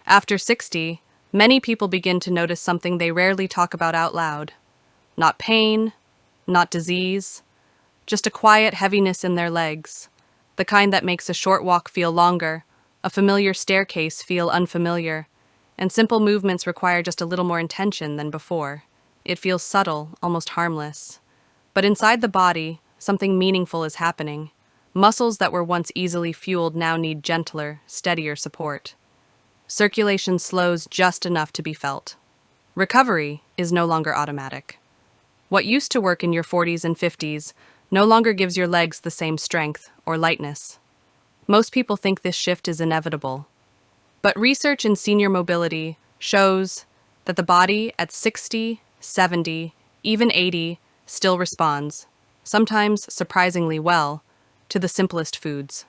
After 60, many people begin to notice something they rarely talk about out loud. Not pain, not disease, just a quiet heaviness in their legs, the kind that makes a short walk feel longer, a familiar staircase feel unfamiliar, and simple movements require just a little more intention than before. It feels subtle, almost harmless. But inside the body, something meaningful is happening. Muscles that were once easily fueled now need gentler, steadier support. Circulation slows just enough to be felt. Recovery is no longer automatic. What used to work in your 40s and 50s no longer gives your legs the same strength or lightness. Most people think this shift is inevitable. But research in senior mobility shows that the body at 60, 70, even 80 still responds, sometimes surprisingly well, to the simplest foods.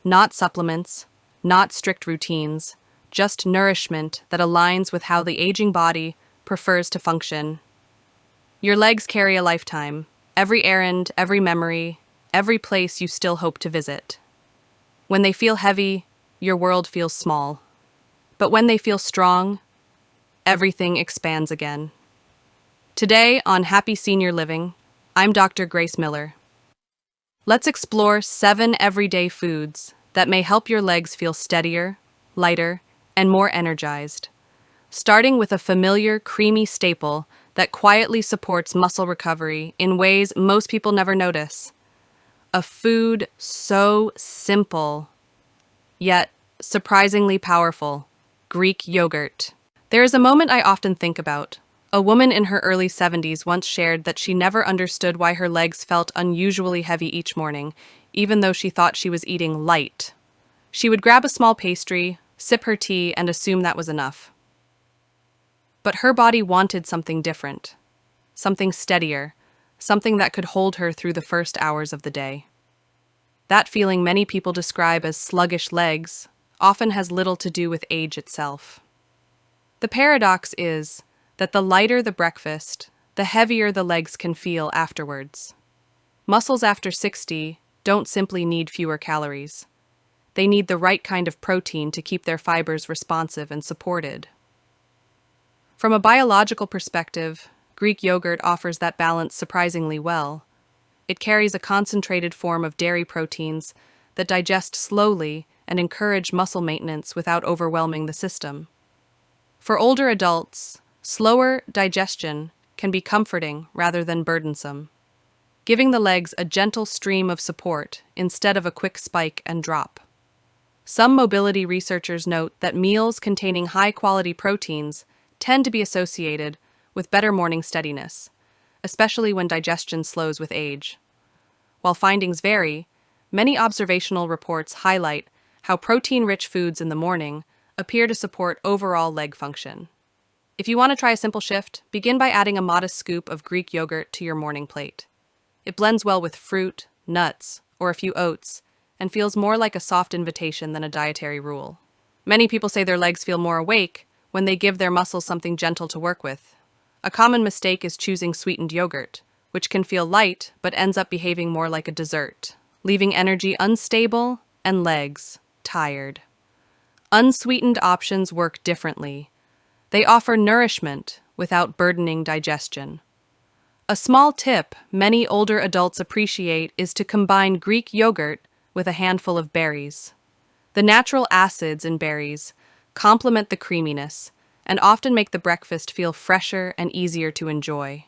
Not supplements, not strict routines, just nourishment that aligns with how the aging body prefers to function. Your legs carry a lifetime, every errand, every memory, every place you still hope to visit. When they feel heavy, your world feels small. But when they feel strong, everything expands again. Today on Happy Senior Living, I'm Dr. Grace Miller. Let's explore 7 everyday foods that may help your legs feel steadier, lighter, and more energized. Starting with a familiar, creamy staple that quietly supports muscle recovery in ways most people never notice. A food so simple, yet surprisingly powerful: Greek yogurt. There is a moment I often think about. A woman in her early 70s once shared that she never understood why her legs felt unusually heavy each morning, even though she thought she was eating light. She would grab a small pastry, sip her tea, and assume that was enough. But her body wanted something different, something steadier, something that could hold her through the first hours of the day. That feeling many people describe as sluggish legs often has little to do with age itself. The paradox is that the lighter the breakfast, the heavier the legs can feel afterwards. Muscles after 60 don't simply need fewer calories. They need the right kind of protein to keep their fibers responsive and supported. From a biological perspective, Greek yogurt offers that balance surprisingly well. It carries a concentrated form of dairy proteins that digest slowly and encourage muscle maintenance without overwhelming the system. For older adults, slower digestion can be comforting rather than burdensome, giving the legs a gentle stream of support instead of a quick spike and drop. Some mobility researchers note that meals containing high-quality proteins tend to be associated with better morning steadiness, especially when digestion slows with age. While findings vary, many observational reports highlight how protein-rich foods in the morning appear to support overall leg function. If you want to try a simple shift, begin by adding a modest scoop of Greek yogurt to your morning plate. It blends well with fruit, nuts, or a few oats, and feels more like a soft invitation than a dietary rule. Many people say their legs feel more awake when they give their muscles something gentle to work with. A common mistake is choosing sweetened yogurt, which can feel light but ends up behaving more like a dessert, leaving energy unstable and legs tired. Unsweetened options work differently. They offer nourishment without burdening digestion. A small tip many older adults appreciate is to combine Greek yogurt with a handful of berries. The natural acids in berries complement the creaminess and often make the breakfast feel fresher and easier to enjoy.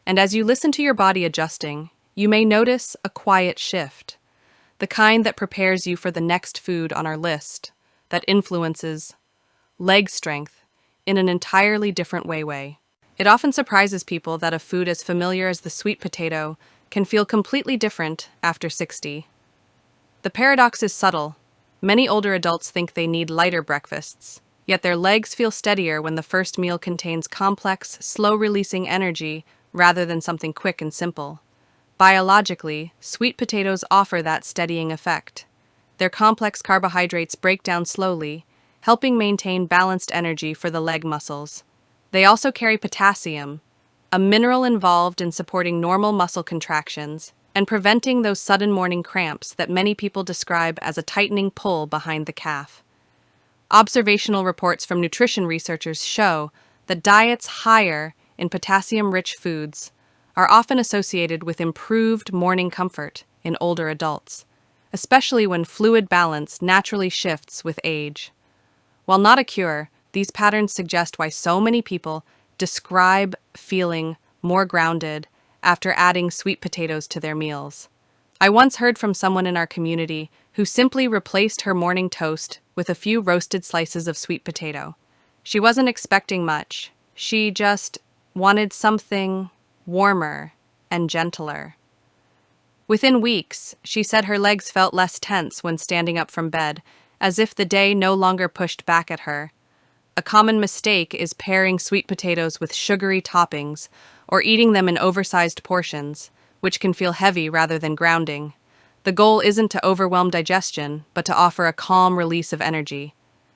And as you listen to your body adjusting, you may notice a quiet shift, the kind that prepares you for the next food on our list, that influences leg strength in an entirely different way. It often surprises people that a food as familiar as the sweet potato can feel completely different after 60. The paradox is subtle. Many older adults think they need lighter breakfasts, yet their legs feel steadier when the first meal contains complex, slow-releasing energy rather than something quick and simple. Biologically, sweet potatoes offer that steadying effect. Their complex carbohydrates break down slowly, helping maintain balanced energy for the leg muscles. They also carry potassium, a mineral involved in supporting normal muscle contractions and preventing those sudden morning cramps that many people describe as a tightening pull behind the calf. Observational reports from nutrition researchers show that diets higher in potassium-rich foods are often associated with improved morning comfort in older adults, especially when fluid balance naturally shifts with age. While not a cure, these patterns suggest why so many people describe feeling more grounded after adding sweet potatoes to their meals. I once heard from someone in our community who simply replaced her morning toast with a few roasted slices of sweet potato. She wasn't expecting much. She just wanted something warmer and gentler. Within weeks, she said her legs felt less tense when standing up from bed, as if the day no longer pushed back at her. A common mistake is pairing sweet potatoes with sugary toppings or eating them in oversized portions, which can feel heavy rather than grounding. The goal isn't to overwhelm digestion, but to offer a calm release of energy.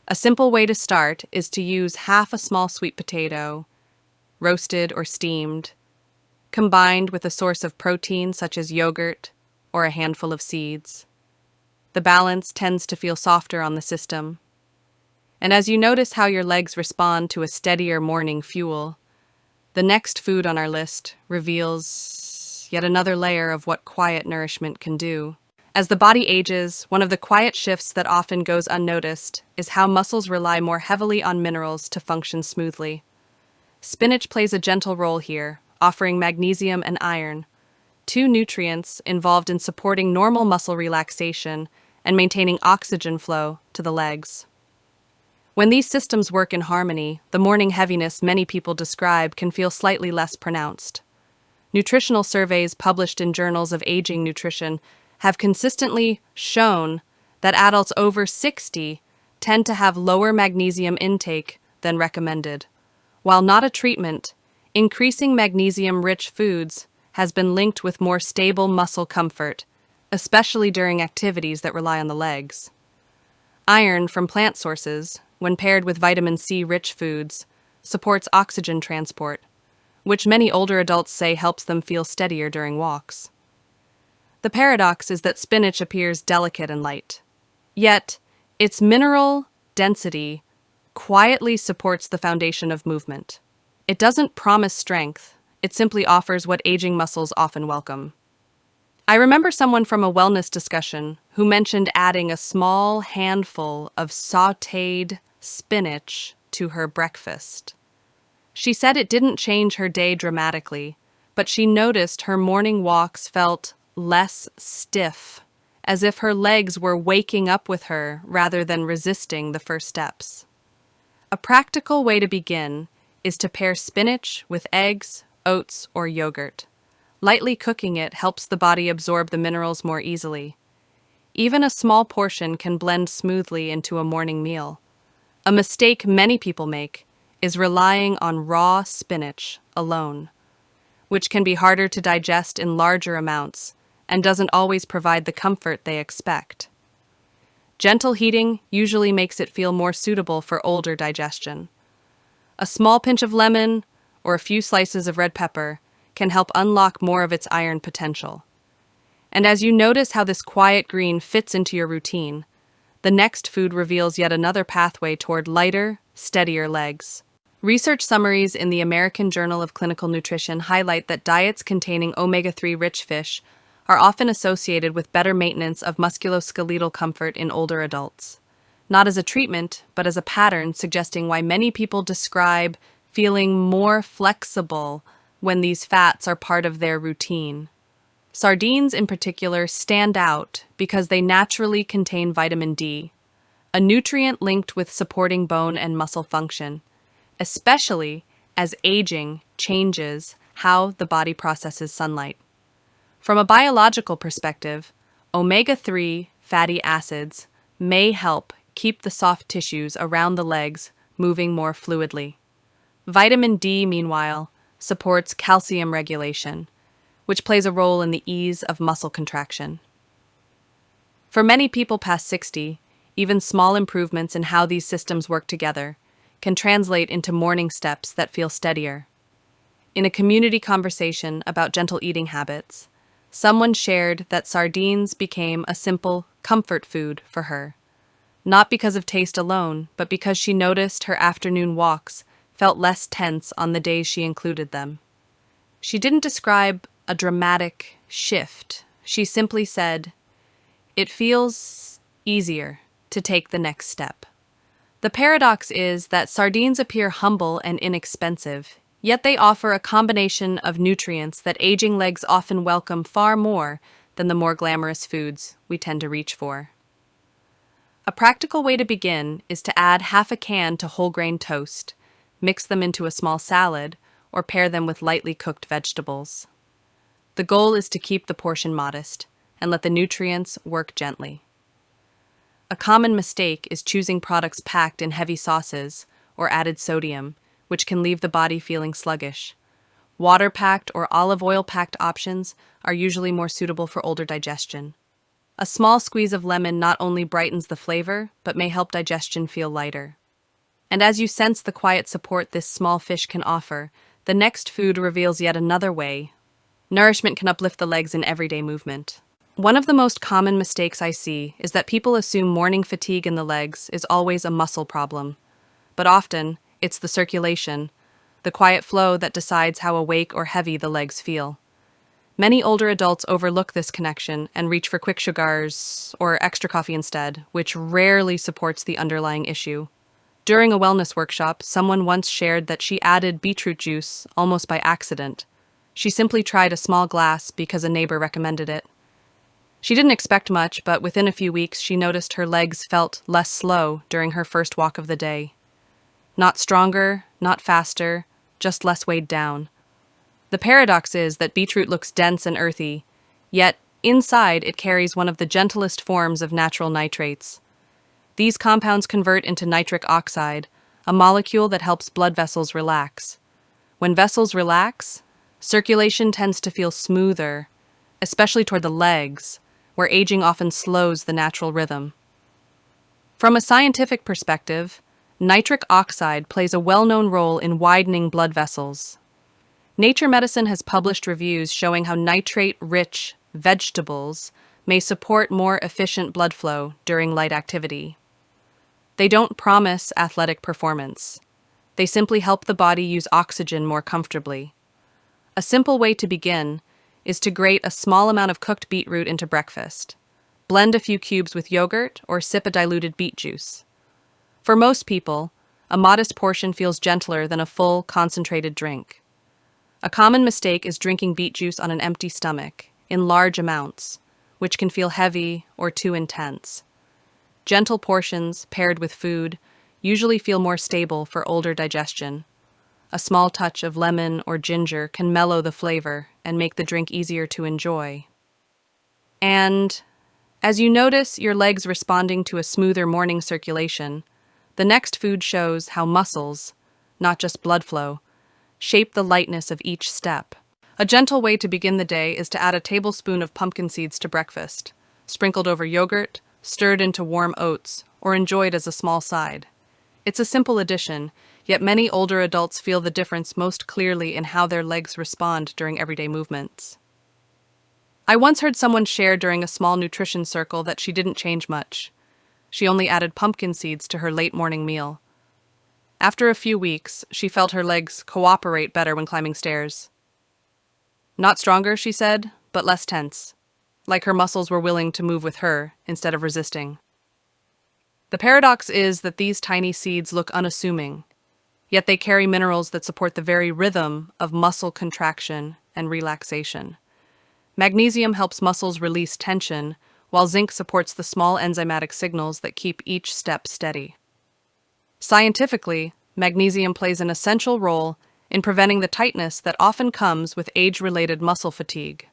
A simple way to start is to use half a small sweet potato, roasted or steamed, combined with a source of protein such as yogurt or a handful of seeds. The balance tends to feel softer on the system. And as you notice how your legs respond to a steadier morning fuel, the next food on our list reveals yet another layer of what quiet nourishment can do. As the body ages, one of the quiet shifts that often goes unnoticed is how muscles rely more heavily on minerals to function smoothly. Spinach plays a gentle role here, offering magnesium and iron, two nutrients involved in supporting normal muscle relaxation and maintaining oxygen flow to the legs. When these systems work in harmony, the morning heaviness many people describe can feel slightly less pronounced. Nutritional surveys published in journals of aging nutrition have consistently shown that adults over 60 tend to have lower magnesium intake than recommended. While not a treatment, increasing magnesium-rich foods has been linked with more stable muscle comfort, especially during activities that rely on the legs. Iron from plant sources, when paired with vitamin C-rich foods, supports oxygen transport, which many older adults say helps them feel steadier during walks. The paradox is that spinach appears delicate and light, yet its mineral density quietly supports the foundation of movement. It doesn't promise strength, it simply offers what aging muscles often welcome. I remember someone from a wellness discussion who mentioned adding a small handful of sautéed spinach to her breakfast. She said it didn't change her day dramatically, but she noticed her morning walks felt less stiff, as if her legs were waking up with her rather than resisting the first steps. A practical way to begin is to pair spinach with eggs, oats, or yogurt. Lightly cooking it helps the body absorb the minerals more easily. Even a small portion can blend smoothly into a morning meal. A mistake many people make is relying on raw spinach alone, which can be harder to digest in larger amounts and doesn't always provide the comfort they expect. Gentle heating usually makes it feel more suitable for older digestion. A small pinch of lemon or a few slices of red pepper can help unlock more of its iron potential. And as you notice how this quiet green fits into your routine, the next food reveals yet another pathway toward lighter, steadier legs. Research summaries in the American Journal of Clinical Nutrition highlight that diets containing omega-3 rich fish are often associated with better maintenance of musculoskeletal comfort in older adults. Not as a treatment, but as a pattern suggesting why many people describe feeling more flexible when these fats are part of their routine. Sardines in particular stand out because they naturally contain vitamin D, a nutrient linked with supporting bone and muscle function, especially as aging changes how the body processes sunlight. From a biological perspective, omega-3 fatty acids may help keep the soft tissues around the legs moving more fluidly. Vitamin D, meanwhile, supports calcium regulation, which plays a role in the ease of muscle contraction. For many people past 60, even small improvements in how these systems work together can translate into morning steps that feel steadier. In a community conversation about gentle eating habits, someone shared that sardines became a simple comfort food for her. not because of taste alone, but because she noticed her afternoon walks felt less tense on the days she included them. She didn't describe a dramatic shift. She simply said, "It feels easier to take the next step." The paradox is that sardines appear humble and inexpensive, yet they offer a combination of nutrients that aging legs often welcome far more than the more glamorous foods we tend to reach for. A practical way to begin is to add half a can to whole grain toast, mix them into a small salad, or pair them with lightly cooked vegetables. The goal is to keep the portion modest and let the nutrients work gently. A common mistake is choosing products packed in heavy sauces or added sodium, which can leave the body feeling sluggish. Water-packed or olive oil-packed options are usually more suitable for older digestion. A small squeeze of lemon not only brightens the flavor, but may help digestion feel lighter. And as you sense the quiet support this small fish can offer, the next food reveals yet another way nourishment can uplift the legs in everyday movement. One of the most common mistakes I see is that people assume morning fatigue in the legs is always a muscle problem. But often, it's the circulation, the quiet flow that decides how awake or heavy the legs feel. Many older adults overlook this connection and reach for quick sugars or extra coffee instead, which rarely supports the underlying issue. During a wellness workshop, someone once shared that she added beetroot juice almost by accident. She simply tried a small glass because a neighbor recommended it. She didn't expect much, but within a few weeks she noticed her legs felt less slow during her first walk of the day. Not stronger, not faster, just less weighed down. The paradox is that beetroot looks dense and earthy, yet inside it carries one of the gentlest forms of natural nitrates. These compounds convert into nitric oxide, a molecule that helps blood vessels relax. When vessels relax, circulation tends to feel smoother, especially toward the legs, where aging often slows the natural rhythm. From a scientific perspective, nitric oxide plays a well-known role in widening blood vessels. Nature Medicine has published reviews showing how nitrate-rich vegetables may support more efficient blood flow during light activity. They don't promise athletic performance. They simply help the body use oxygen more comfortably. A simple way to begin is to grate a small amount of cooked beetroot into breakfast. Blend a few cubes with yogurt or sip a diluted beet juice. For most people, a modest portion feels gentler than a full, concentrated drink. A common mistake is drinking beet juice on an empty stomach, in large amounts, which can feel heavy or too intense. Gentle portions, paired with food, usually feel more stable for older digestion. A small touch of lemon or ginger can mellow the flavor and make the drink easier to enjoy. And as you notice your legs responding to a smoother morning circulation, the next food shows how muscles, not just blood flow, shape the lightness of each step. A gentle way to begin the day is to add a tablespoon of pumpkin seeds to breakfast, sprinkled over yogurt, stirred into warm oats, or enjoyed as a small side. It's a simple addition, yet many older adults feel the difference most clearly in how their legs respond during everyday movements. I once heard someone share during a small nutrition circle that she didn't change much. She only added pumpkin seeds to her late morning meal. After a few weeks, she felt her legs cooperate better when climbing stairs. Not stronger, she said, but less tense, like her muscles were willing to move with her instead of resisting. The paradox is that these tiny seeds look unassuming, yet they carry minerals that support the very rhythm of muscle contraction and relaxation. Magnesium helps muscles release tension, while zinc supports the small enzymatic signals that keep each step steady. Scientifically, magnesium plays an essential role in preventing the tightness that often comes with age-related muscle fatigue.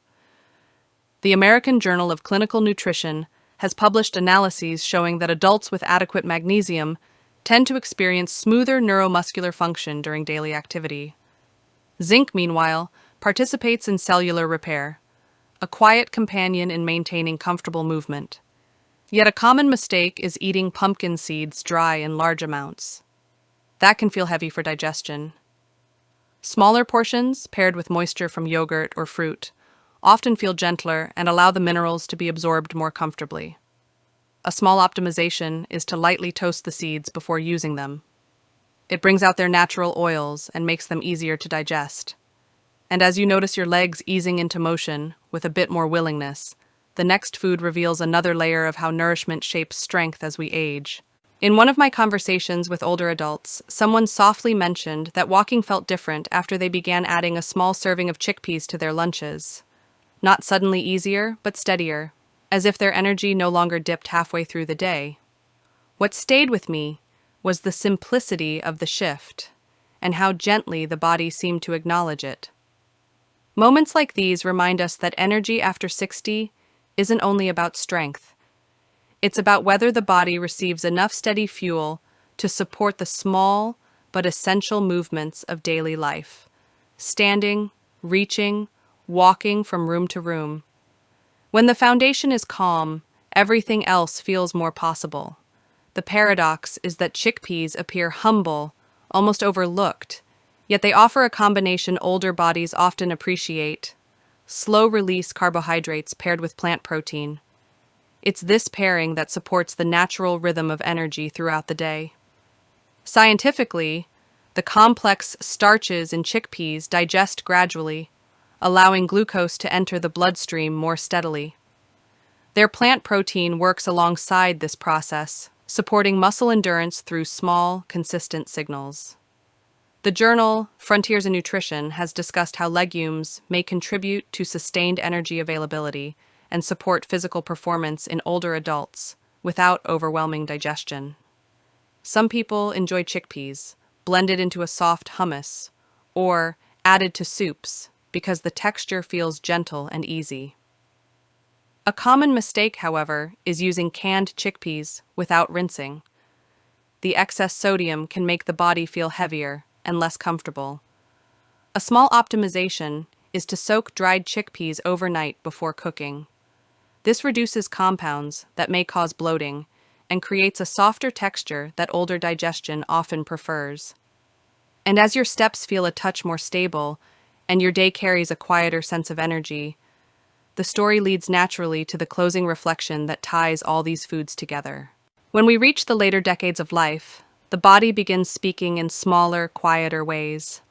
The American Journal of Clinical Nutrition has published analyses showing that adults with adequate magnesium tend to experience smoother neuromuscular function during daily activity. Zinc, meanwhile, participates in cellular repair, a quiet companion in maintaining comfortable movement. Yet a common mistake is eating pumpkin seeds dry in large amounts. That can feel heavy for digestion. Smaller portions, paired with moisture from yogurt or fruit, often feel gentler and allow the minerals to be absorbed more comfortably. A small optimization is to lightly toast the seeds before using them. It brings out their natural oils and makes them easier to digest. And as you notice your legs easing into motion with a bit more willingness, the next food reveals another layer of how nourishment shapes strength as we age. In one of my conversations with older adults, someone softly mentioned that walking felt different after they began adding a small serving of chickpeas to their lunches. Not suddenly easier, but steadier, as if their energy no longer dipped halfway through the day. What stayed with me was the simplicity of the shift, and how gently the body seemed to acknowledge it. Moments like these remind us that energy after 60 isn't only about strength. It's about whether the body receives enough steady fuel to support the small but essential movements of daily life. Standing, reaching, walking from room to room. When the foundation is calm, everything else feels more possible. The paradox is that chickpeas appear humble, almost overlooked, yet they offer a combination older bodies often appreciate: slow-release carbohydrates paired with plant protein. It's this pairing that supports the natural rhythm of energy throughout the day. Scientifically, the complex starches in chickpeas digest gradually, allowing glucose to enter the bloodstream more steadily. Their plant protein works alongside this process, supporting muscle endurance through small, consistent signals. The journal Frontiers in Nutrition has discussed how legumes may contribute to sustained energy availability and support physical performance in older adults without overwhelming digestion. Some people enjoy chickpeas, blended into a soft hummus, or added to soups because the texture feels gentle and easy. A common mistake, however, is using canned chickpeas without rinsing. The excess sodium can make the body feel heavier and less comfortable. A small optimization is to soak dried chickpeas overnight before cooking. This reduces compounds that may cause bloating and creates a softer texture that older digestion often prefers. And as your steps feel a touch more stable and your day carries a quieter sense of energy, the story leads naturally to the closing reflection that ties all these foods together. When we reach the later decades of life, the body begins speaking in smaller, quieter ways.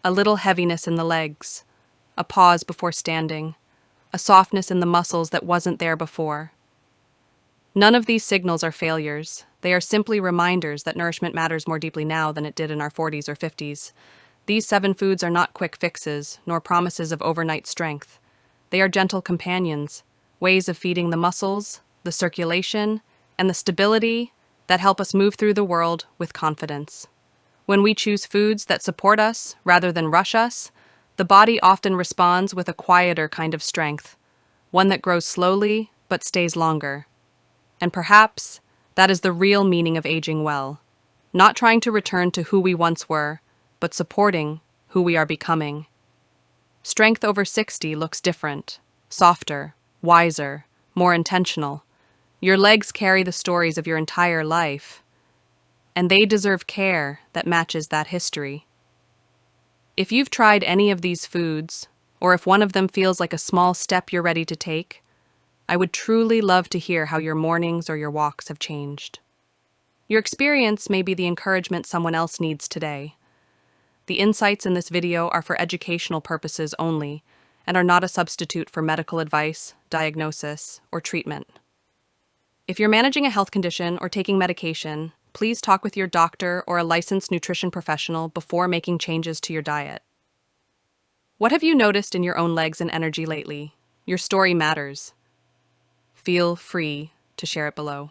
A little heaviness in the legs, a pause before standing, a softness in the muscles that wasn't there before. None of these signals are failures. They are simply reminders that nourishment matters more deeply now than it did in our 40s or 50s. These 7 foods are not quick fixes, nor promises of overnight strength. They are gentle companions, ways of feeding the muscles, the circulation, and the stability that help us move through the world with confidence. When we choose foods that support us rather than rush us, the body often responds with a quieter kind of strength, one that grows slowly but stays longer. And perhaps that is the real meaning of aging well, not trying to return to who we once were, but supporting who we are becoming. Strength over 60 looks different, softer, wiser, more intentional. Your legs carry the stories of your entire life, and they deserve care that matches that history. If you've tried any of these foods, or if one of them feels like a small step you're ready to take, I would truly love to hear how your mornings or your walks have changed. Your experience may be the encouragement someone else needs today. The insights in this video are for educational purposes only and are not a substitute for medical advice, diagnosis, or treatment. If you're managing a health condition or taking medication, please talk with your doctor or a licensed nutrition professional before making changes to your diet. What have you noticed in your own legs and energy lately? Your story matters. Feel free to share it below.